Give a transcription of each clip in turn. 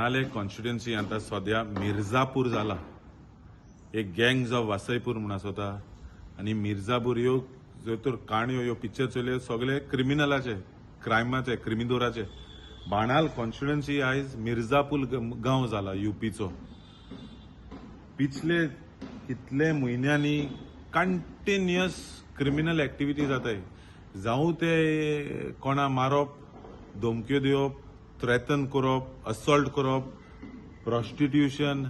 बाणाले constituency आता सध्या मिर्जापूर जाला. एक गँग जो वासयपूर म्हणून आसता आणि मिर्जापूर ह्यो जो तर काणयो ह्यो पिक्चर चलयो सगळे क्रिमिनलाचे, क्रायमाचे, क्रिमिदोराचे. बाणाल कॉन्स्टिट्युएन्सी आयज मिर्जापूर गांव जाला यूपीचो. पिछले कितले म्हयन्यांनी कंटिन्युअस क्रिमिनल एक्टिविटी जाताय. जावं ते कोणा मारप, धमक्यो दिवप, थ्रेटन करप, असॉल्ट करप, प्रॉस्टिट्यूशन,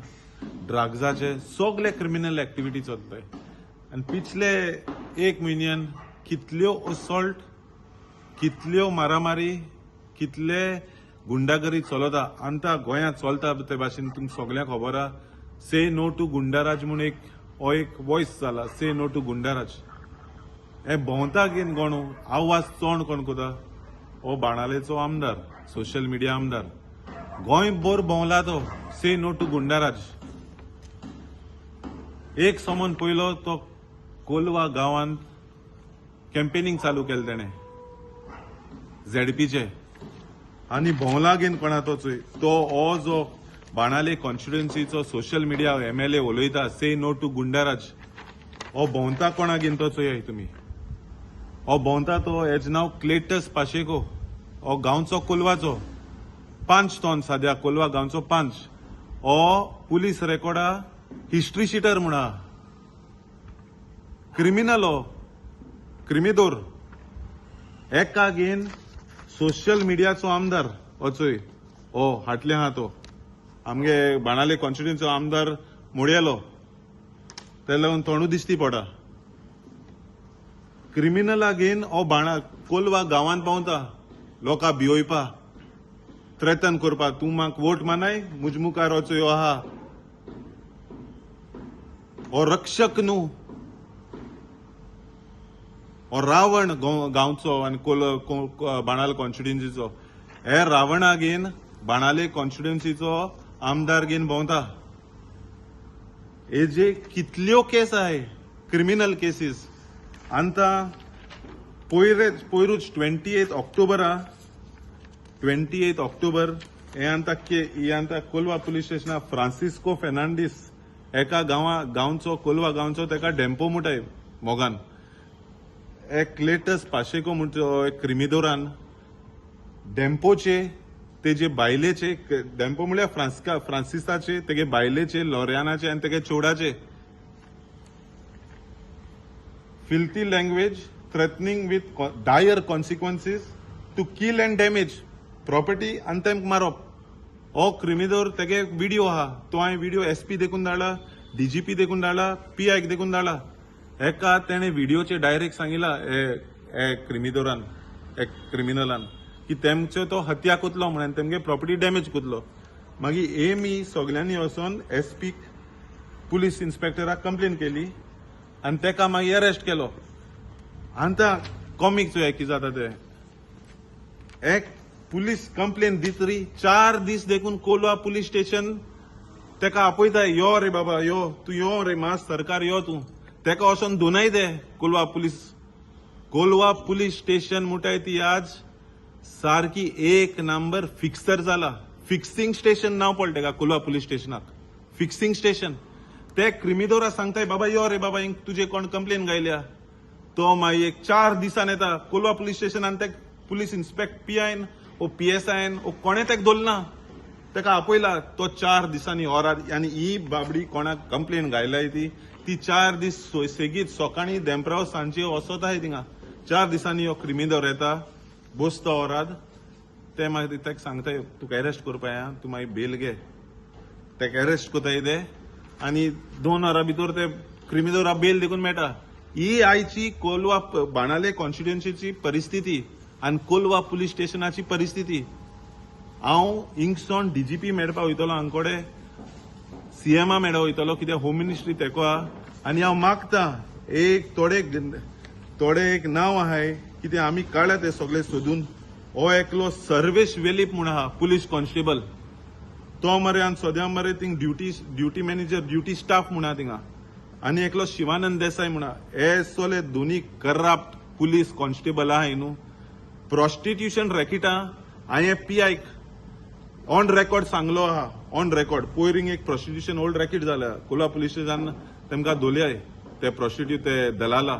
ड्रग्जाचे सगळे क्रिमिनल एक्टिविटी चलताय. आणि पिछले एक म्हयन्यान कितल्यो असॉल्ट, कितल्यो मारामारी, कितले गुंडागरी चलता. आमच्या गोंयांत चलता ते भाशेन तुमकां सगळ्यांक खबर आहा. से नो टू गुंडाराज म्हणून एक वॉयस जाला. से नो टू गुंडाराज. हे भोंवता घेवन कोण आवाज चोण कोण कोता? हो बाणालेचो आमदार, सोशल मिडिया आमदार. गोंयभर भोंवला तो से नो टू गुंडाराज. एक समन पयलो तो कोलवा गांवांत कॅम्पेनिंग चालू केलें तेणें झेडपीचे आनी भोंवला घेवन कोणा तो हो जो बाणाले कॉन्स्टिट्युएन्सीचो सोशल मिडिया MLA उलयता से नो टू गुंडाराज. हो भोंवता कोणा घेवन तो चोय तुमी. हो भोंवता तो हेज नांव क्लेटस पाशेको. हो गांवचो कोलवाचो पंच. तो सद्या कोलवा गांवचो पंच. हो पुलीस रेकॉर्डा हिस्ट्री शीटर म्हणा. क्रिमिनल हो, क्रिमिदोर. एका घेन सोशल मिडियाचो आमदार वचोय. हो हाटले हा तो आमगे बाणाले कॉन्स्टिट्युएन्सीचो आमदार मोडयेलो. ते लागून तोंडू दिसती पडा. क्रिमिनला घेन हो कोलवा गांवांत पावता लोकां भिवयपा, थ्रेटन करपा. तूं म्हाका वोट मानाय, मुज मुखार वचो आहा. हो रक्षक न्हू. हो रावण गांवचो आनी बाणाले कॉन्स्टिट्युएन्सीचो. हे रावणा घेन बाणाले कॉन्स्टिट्युएन्सीचो आमदार घेन भोंवता. हेजे कितल्यो केस आहाय, क्रिमिनल केसीस. आतां पयरूच 28 ऑक्टोबर हे आतां कोलवा पुलीस स्टेशनार फ्रांसिस्को फेर्नांडीस एका गांवचो कोलवा गांवचो तेका डेम्पो मुटाय मोगान. एक क्लेटस पाशेको म्हणटा एक क्रिमिदोरान डेम्पोचे, तेजे बायलेचे, डेम्पो म्हळ्यार फ्रांसिसाचे, तेगे बायलेचे, लॉरियानाचे आनी तेगे चोडाचे filthy language, threatening with dire consequences to kill and damage property आनी तेमकां मारप. हो क्रिमिदोर तेगे व्हिडिओ आहा. तो हांवें व्हिडिओ SP देखून धाडला, DGP देखून धाडला, PI देखून धाडला. एका तेणे व्हिडिओचे डायरेक्ट सांगिला हे क्रिमिदोरान, क्रिमिनलान की तेमचो तो हत्या कोतलो म्हणून तेमगे प्रॉपर्टी डॅमेज कोतलो. मागीर मी सगळ्यांनी वचोन SP पुलीस इन्स्पेक्टराक कंप्लेन केली आनी तेका मागीर अरेस्ट केलो. आतां कॉमिक चोया कितें जाता ते. एक पुलीस कंप्लेन दितरी 4 दीस देखून कोलवा पुलीस स्टेशन तेका आपयता. यो रे बाबा यो, तूं यो रे मास सरकार यो तूं. तेका वचोन दोनाय दे कोलवा पुलीस स्टेशन म्हणटाय ती आज सारकी एक नंबर फिक्सर जाला. फिक्सिंग स्टेशन नाव पडलें तेका कोलवा पुलीस स्टेशनाक. Fixing station. ते क्रिमिदोरा सांगताय बाबा यो रे बाबा तुजे कोण कंप्लेन गायल्या. तो मागीर 4 दिसान येता कोलवा पुलीस स्टेशनान. ते पुलीस PIन ओ PSIन ओ कोणे तेका दवरना. तेका आपयला. तो 4 दिसांनी होराद. आनी ही बाबडी कोणाक कंप्लेन गायलाय ती 4 दीस सेगीत सकाळी देंपराव सांजे वचताय थिंगा. 4 दिसांनी हो क्रिमिदोर येता, बसता होराद. ते मागीर तेका सांगताय तुका अरेस्ट करपाय, तूं मागीर बेल घे. तेका अरेस्ट कोताय ते आनी 2 वरां भितर ते क्रिमिदोरा बेल देखून मेळटा. ही आयची कोलवा बाणाले कॉन्स्टिट्युएन्सीची परिस्थिती आनी कोलवा पुलीस स्टेशनाची परिस्थिती. हांव हिंगसोन DGP मेळपा वयतलो हांगकोडे, CMA मेळो वयतलो कित्याक होम मिनिस्ट्री तेको आहा. आनी हांव मागता एक थोडे एक नांव आहाय कितें आमी काडला ते सगळे सोदून. हो एकलो सर्वेश वेलीप म्हूण आहा पुलीस कॉन्स्टेबल. तो मरे आनी सद्या मरे thing duty manager, duty staff म्हूण आहा थिंगा. आनी एकलो शिवानंद देसाय म्हूण आहा. हे सगळे दोनी करप्ट पुलीस कॉन्स्टेबल आहाय न्हू. प्रॉस्टिट्युशन रॅकेटां हांवें PI ऑन रेकॉर्ड सांगलो आहा, ऑन रेकॉर्ड पोयरींग एक प्रोस्टिट्यूशन ओल्ड रॅकेट जाल्या कोल्हा पुलीस स्टेशन तेमकां दोल्याय ते प्रोस्टिट्यूट ते दलाला.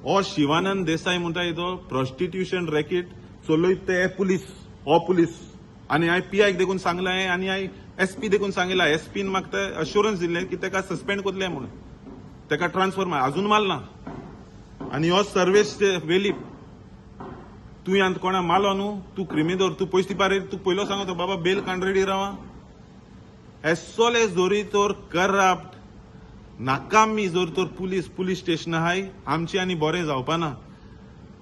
हो शिवानंद देसाई म्हणटा तो प्रोस्टिट्यूशन रॅकेट चलयत ते पुलीस आनी हांवें पीआयक देखून सांगलें आनी हांवें एसपी देखून सांगला. एसपीन म्हाका ते अश्युरन्स दिल्लें की तेका सस्पेंड कोतले म्हणून, तेका ट्रान्सफर अजून मारना. आनी हो सर्वेश वेलीप तूं आंत कोणा मालो न्हू, तूं क्रिमिनोर, तूं पयस दिवपा रेडी, तूं पयलो सांगतो बाबा बेल काण रेडी रावा. एसोले जोरी तोर करप्ट नाकामी जोर तोर पुलीस स्टेशन आहाय आमची आनी बरें जावपाना.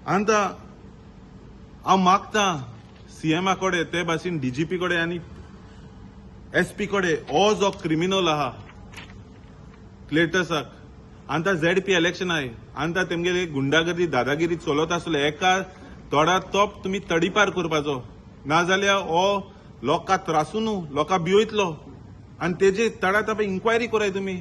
आतां हांव मागता सीएमा कडेन ते भाशेन डीजीपी कडेन आनी एसपी कडेन हो जो क्रिमिनल आहा क्लेटसाक आतां झेडपी इलेक्शन आहाय आतां तेमगेले गुंडागर्दी दादागिरी चलत आसले एका तोडा तोप तुमी तडीपार करपाचो, नाजाल्यार हो लोकां त्रासू न्हू लोकां भियतलो आनी तेजे तडा तोप इन्क्वायरी कराय तुमी.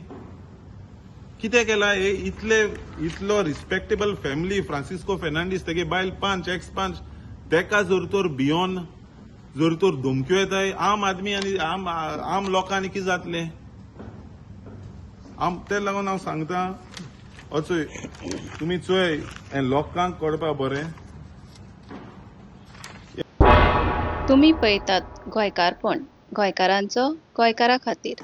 कितें केला हे इतलो रिस्पेक्टेबल फॅमिली फ्रांसिस्को फेर्नांडीस तेगे बायल पंच एक्स पंच तेका जोर तर भियोन जोर तर धमक्यो येताय आम आदमी आनी आम लोकांनी कितें जातलें. ते लागून हांव सांगता वचय तुमी चोय हें लोकांक कळपा बरें. तुम्ही पळयतात गोंयकारपण, गोंयकारांचो गोंयकारा खातीर.